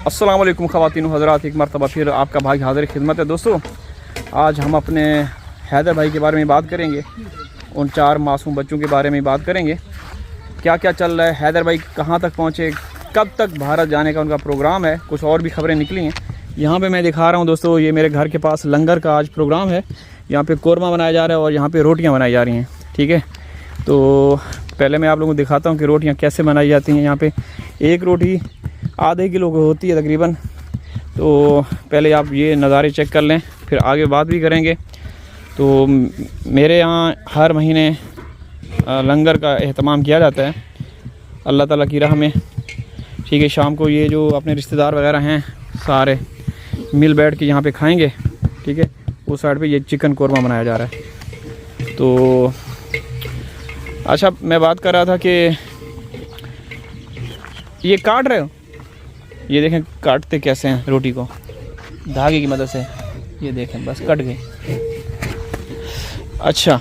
अस्सलाम वालेकुम ख़वातीन हज़रात, एक मरतबा फिर आपका भाई हाज़िर खिदमत है। दोस्तों, आज हम अपने हैदर भाई के बारे में बात करेंगे, उन 4 मासूम बच्चों के बारे में बात करेंगे। क्या क्या चल रहा है, हैदर भाई कहाँ तक पहुँचे, कब तक भारत जाने का उनका प्रोग्राम है, कुछ और भी खबरें निकली हैं। यहाँ पे मैं दिखा रहा हूँ दोस्तों, ये मेरे घर के पास लंगर का आज प्रोग्राम है। यहाँ पे कोरमा बनाया जा रहा है और यहाँ पे रोटियाँ बनाई जा रही हैं। ठीक है, तो पहले मैं आप लोगों को दिखाता हूँ कि रोटियाँ कैसे बनाई जाती हैं। यहाँ पे एक रोटी आधे किलो की होती है तकरीबन। तो पहले आप ये नज़ारे चेक कर लें, फिर आगे बात भी करेंगे। तो मेरे यहाँ हर महीने लंगर का एहतमाम किया जाता है अल्लाह ताला की राह में। ठीक है, शाम को ये जो अपने रिश्तेदार वगैरह हैं सारे मिल बैठ के यहाँ पे खाएंगे। ठीक है, उस साइड पे ये चिकन कोरमा बनाया जा रहा है। तो अच्छा, मैं बात कर रहा था कि ये काट रहे हो, ये देखें काटते कैसे हैं रोटी को, धागे की मदद से। ये देखें, बस कट गई। अच्छा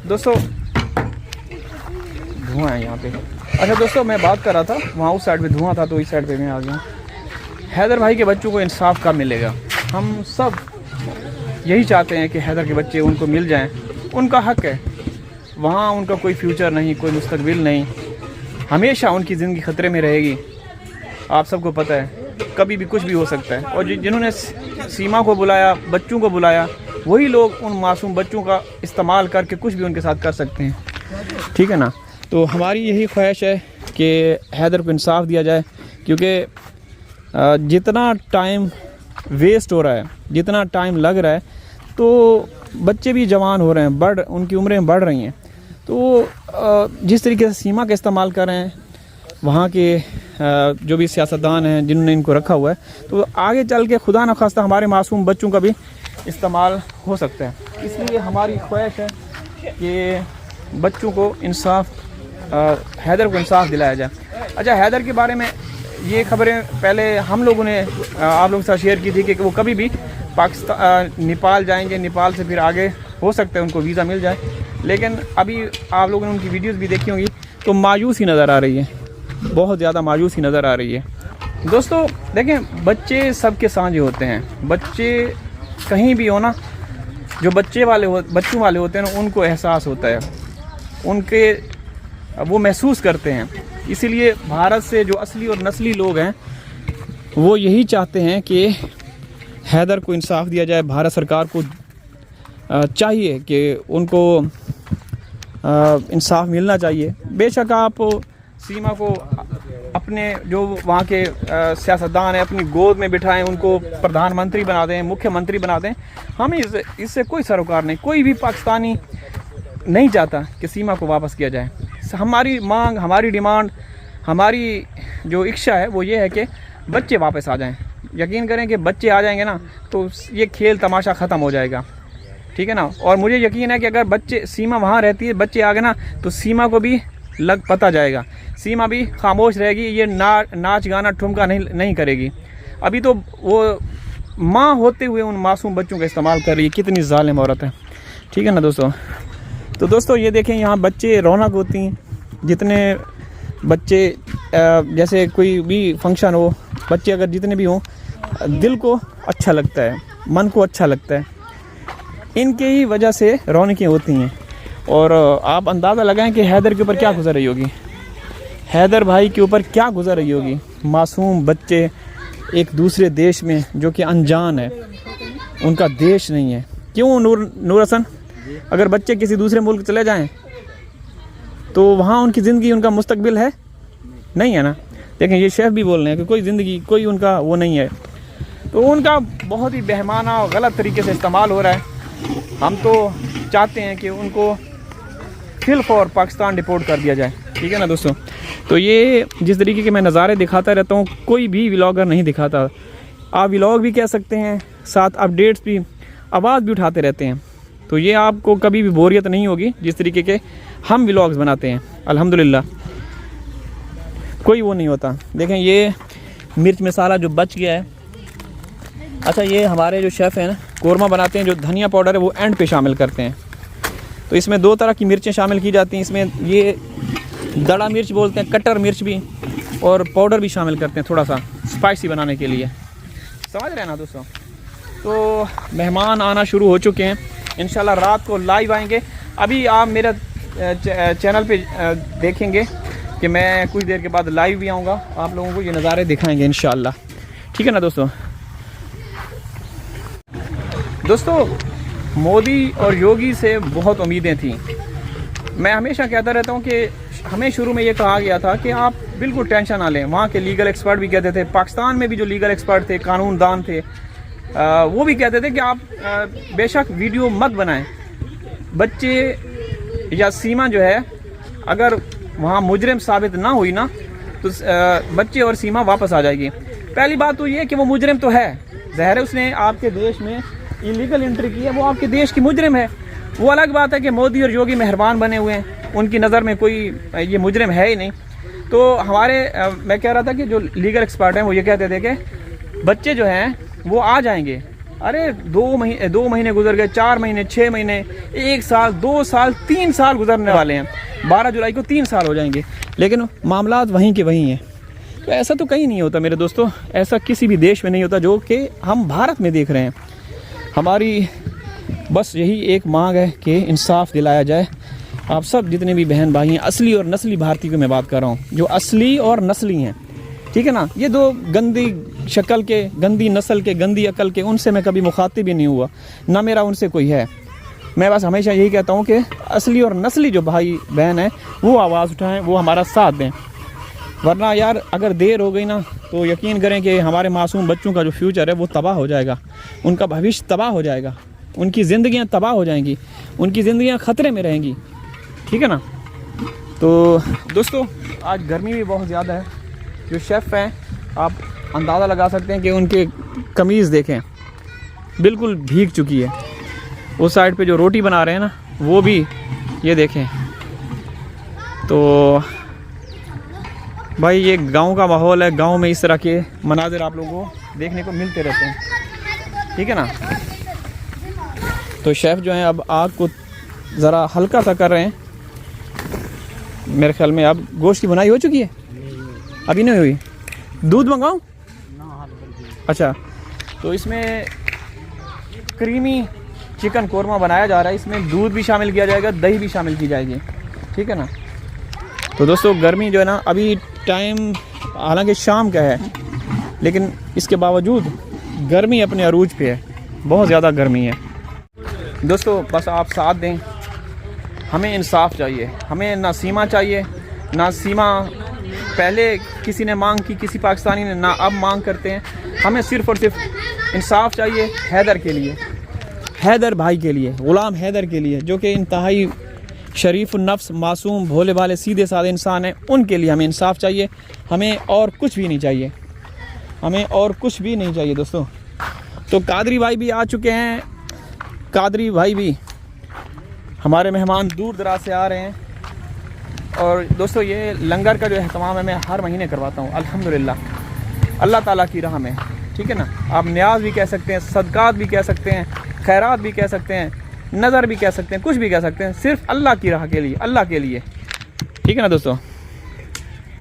दोस्तों, धुआं है यहाँ पे। अच्छा दोस्तों, मैं बात कर रहा था, वहाँ उस साइड पे धुआं था तो इस साइड पे मैं आ गया। हैदर भाई के बच्चों को इंसाफ कब मिलेगा? हम सब यही चाहते हैं कि हैदर के बच्चे उनको मिल जाएं, उनका हक है। वहाँ उनका कोई फ्यूचर नहीं, कोई मुस्तकबिल नहीं, हमेशा उनकी ज़िंदगी ख़तरे में रहेगी। आप सबको पता है, कभी भी कुछ भी हो सकता है। और जिन्होंने सीमा को बुलाया, बच्चों को बुलाया, वही लोग उन मासूम बच्चों का इस्तेमाल करके कुछ भी उनके साथ कर सकते हैं। ठीक है ना? तो हमारी यही ख्वाहिश है कि हैदर को इंसाफ दिया जाए, क्योंकि जितना टाइम वेस्ट हो रहा है, जितना टाइम लग रहा है, तो बच्चे भी जवान हो रहे हैं, उनकी उम्रें बढ़ रही हैं। तो जिस तरीके से सीमा का इस्तेमाल कर रहे हैं वहाँ के जो भी सियासतदान हैं जिन्होंने इनको रखा हुआ है, तो आगे चल के खुदा न खास्ता हमारे मासूम बच्चों का भी इस्तेमाल हो सकता है। इसलिए हमारी ख्वाहिश है कि बच्चों को इंसाफ, हैदर को इंसाफ दिलाया जाए। अच्छा, हैदर के बारे में ये खबरें पहले हम लोगों ने आप लोगों के साथ शेयर की थी कि वो कभी भी पाकिस्तान, नेपाल जाएंगे, नेपाल से फिर आगे हो सकता है उनको वीज़ा मिल जाए। लेकिन अभी आप लोगों ने उनकी वीडियोस भी देखी होंगी, तो मायूसी नज़र आ रही है, बहुत ज़्यादा मायूसी नज़र आ रही है। दोस्तों देखें, बच्चे सबके साझे होते हैं। बच्चे कहीं भी हो ना, जो बच्चों वाले होते हैं ना, उनको एहसास होता है, उनके वो महसूस करते हैं। इसीलिए भारत से जो असली और नस्ली लोग हैं वो यही चाहते हैं कि हैदर को इंसाफ दिया जाए। भारत सरकार को चाहिए कि उनको इंसाफ मिलना चाहिए। बेशक आप सीमा को अपने जो वहाँ के सियासतदान हैं अपनी गोद में बिठाएं, उनको प्रधानमंत्री बना दें, मुख्यमंत्री बना दें, हमें इससे कोई सरोकार नहीं। कोई भी पाकिस्तानी नहीं चाहता कि सीमा को वापस किया जाए। हमारी मांग, हमारी डिमांड, हमारी जो इच्छा है वो ये है कि बच्चे वापस आ जाएं। यकीन करें कि बच्चे आ जाएंगे ना, तो ये खेल तमाशा ख़त्म हो जाएगा। ठीक है ना? और मुझे यकीन है कि अगर बच्चे, सीमा वहाँ रहती है, बच्चे आ गए ना, तो सीमा को भी पता जाएगा, सीमा भी खामोश रहेगी, ये नाच गाना ठुमका नहीं करेगी। अभी तो वो माँ होते हुए उन मासूम बच्चों का इस्तेमाल कर रही है। कितनी जालिम औरत है। ठीक है ना दोस्तों? तो दोस्तों ये देखें, यहाँ बच्चे रौनक होती हैं। जितने बच्चे, जैसे कोई भी फंक्शन हो, बच्चे अगर जितने भी हों, दिल को अच्छा लगता है, मन को अच्छा लगता है। इनके ही वजह से रौनकें होती हैं। और आप अंदाज़ा लगाएं कि हैदर के ऊपर क्या गुजर रही होगी, हैदर भाई के ऊपर क्या गुजर रही होगी। मासूम बच्चे एक दूसरे देश में, जो कि अनजान है, उनका देश नहीं है। क्यों नूर हसन, अगर बच्चे किसी दूसरे मुल्क चले जाएं तो वहाँ उनकी ज़िंदगी, उनका मुस्तकबिल है नहीं है ना? देखें, ये शेफ़ भी बोल रहे हैं कि कोई ज़िंदगी, कोई उनका वो नहीं है। तो उनका बहुत ही बेहमाना और गलत तरीके से इस्तेमाल हो रहा है। हम तो चाहते हैं कि उनको फिल फॉर पाकिस्तान डिपोर्ट कर दिया जाए। ठीक है ना दोस्तों? तो ये जिस तरीके के मैं नज़ारे दिखाता रहता हूँ, कोई भी व्लॉगर नहीं दिखाता। आप व्लॉग भी कह सकते हैं, साथ अपडेट्स भी, आवाज़ भी उठाते रहते हैं। तो ये आपको कभी भी बोरियत नहीं होगी जिस तरीके के हम व्लॉग्स बनाते हैं। अल्हम्दुलिल्लाह कोई वो नहीं होता। देखें, ये मिर्च मसाला जो बच गया है। अच्छा, ये हमारे जो शेफ़ हैं ना, कोरमा बनाते हैं, जो धनिया पाउडर है वो एंड पे शामिल करते हैं। तो इसमें 2 तरह की मिर्चें शामिल की जाती हैं। इसमें ये दड़ा मिर्च बोलते हैं, कटर मिर्च भी, और पाउडर भी शामिल करते हैं थोड़ा सा स्पाइसी बनाने के लिए, समझ रहे हैं ना दोस्तों। तो मेहमान आना शुरू हो चुके हैं, इंशाल्लाह रात को लाइव आएंगे। अभी आप मेरा चैनल पे देखेंगे कि मैं कुछ देर के बाद लाइव भी आऊँगा, आप लोगों को ये नज़ारे दिखाएंगे इंशाल्लाह, ठीक है ना दोस्तों। दोस्तों मोदी और योगी से बहुत उम्मीदें थी। मैं हमेशा कहता रहता हूँ कि हमें शुरू में ये कहा गया था कि आप बिल्कुल टेंशन ना लें। वहाँ के लीगल एक्सपर्ट भी कहते थे, पाकिस्तान में भी जो लीगल एक्सपर्ट थे, कानूनदान थे, वो भी कहते थे कि आप बेशक वीडियो मत बनाएं। बच्चे या सीमा जो है अगर वहाँ मुजरिम साबित ना हुई ना तो बच्चे और सीमा वापस आ जाएगी। पहली बात तो ये कि वो मुजरिम तो है, ज़ाहिर है उसने आपके देश में इलीगल एंट्री की है, वो आपके देश की मुजरिम है। वो अलग बात है कि मोदी और योगी मेहरबान बने हुए हैं, उनकी नज़र में कोई ये मुजरिम है ही नहीं। तो हमारे मैं कह रहा था कि जो लीगल एक्सपर्ट हैं वो ये कहते थे कि बच्चे जो हैं वो आ जाएंगे। अरे 2 महीने गुजर गए, 4 महीने, 6 महीने, 1 साल, 2 साल, 3 साल गुजरने वाले हैं। 12 जुलाई को 3 साल हो जाएंगे, लेकिन मामलात वहीं के वहीं हैं। तो ऐसा तो कहीं नहीं होता मेरे दोस्तों, ऐसा किसी भी देश में नहीं होता जो कि हम भारत में देख रहे हैं। हमारी बस यही एक मांग है कि इंसाफ दिलाया जाए। आप सब जितने भी बहन भाई हैं, असली और नस्ली भारतीय को मैं बात कर रहा हूँ, जो असली और नस्ली हैं, ठीक है ना। ये दो गंदी शक्ल के, गंदी नस्ल के, गंदी अकल के, उनसे मैं कभी मुखातिब ही नहीं हुआ, ना मेरा उनसे कोई है। मैं बस हमेशा यही कहता हूँ कि असली और नस्ली जो भाई बहन हैं वो आवाज़ उठाएं, वो हमारा साथ दें। वरना यार अगर देर हो गई ना तो यकीन करें कि हमारे मासूम बच्चों का जो फ्यूचर है वो तबाह हो जाएगा, उनका भविष्य तबाह हो जाएगा, उनकी ज़िंदगियां तबाह हो जाएंगी, उनकी ज़िंदगियां ख़तरे में रहेंगी, ठीक है ना। तो दोस्तों आज गर्मी भी बहुत ज़्यादा है। जो शेफ़ हैं आप अंदाज़ा लगा सकते हैं कि उनके कमीज़ देखें बिल्कुल भीग चुकी है। उस साइड पे जो रोटी बना रहे हैं ना वो भी ये देखें। तो भाई ये गांव का माहौल है, गांव में इस तरह के मनाज़िर आप लोगों को देखने को मिलते रहते हैं, ठीक है ना। तो शेफ़ जो हैं अब आग को ज़रा हल्का सा कर रहे हैं। मेरे ख्याल में अब गोश्त की बुनाई हो चुकी है, अभी नहीं हुई। दूध मंगाऊं? अच्छा, तो इसमें क्रीमी चिकन कोरमा बनाया जा रहा है, इसमें दूध भी शामिल किया जाएगा, दही भी शामिल की जाएगी, ठीक है ना। तो दोस्तों गर्मी जो है ना, अभी टाइम हालांकि शाम का है लेकिन इसके बावजूद गर्मी अपने अरूज पे है, बहुत ज़्यादा गर्मी है। दोस्तों बस आप साथ दें, हमें इंसाफ चाहिए, हमें ना सीमा चाहिए, ना सीमा पहले किसी ने मांग की, किसी पाकिस्तानी ने, ना अब मांग करते हैं। हमें सिर्फ़ और सिर्फ इंसाफ चाहिए हैदर के लिए, हैदर भाई के लिए, ग़ुलाम हैदर के लिए, जो कि इंतहाई शरीफ नफ्स, मासूम, भोले भाले, सीधे साधे इंसान हैं। उनके लिए हमें इंसाफ चाहिए, हमें और कुछ भी नहीं चाहिए, हमें और कुछ भी नहीं चाहिए दोस्तों। तो कादरी भाई भी आ चुके हैं, कादरी भाई भी हमारे मेहमान दूर दराज से आ रहे हैं। और दोस्तों ये लंगर का जो एहतमाम है मैं हर महीने करवाता हूँ अल्हम्दुलिल्लाह, अल्लाह ताला की राह में, ठीक है ना। आप न्याज भी कह सकते हैं, सदकात भी कह सकते हैं, खैरात भी कह सकते हैं, नज़र भी कह सकते हैं, कुछ भी कह सकते हैं, सिर्फ अल्लाह की राह के लिए, अल्लाह के लिए, ठीक है ना दोस्तों।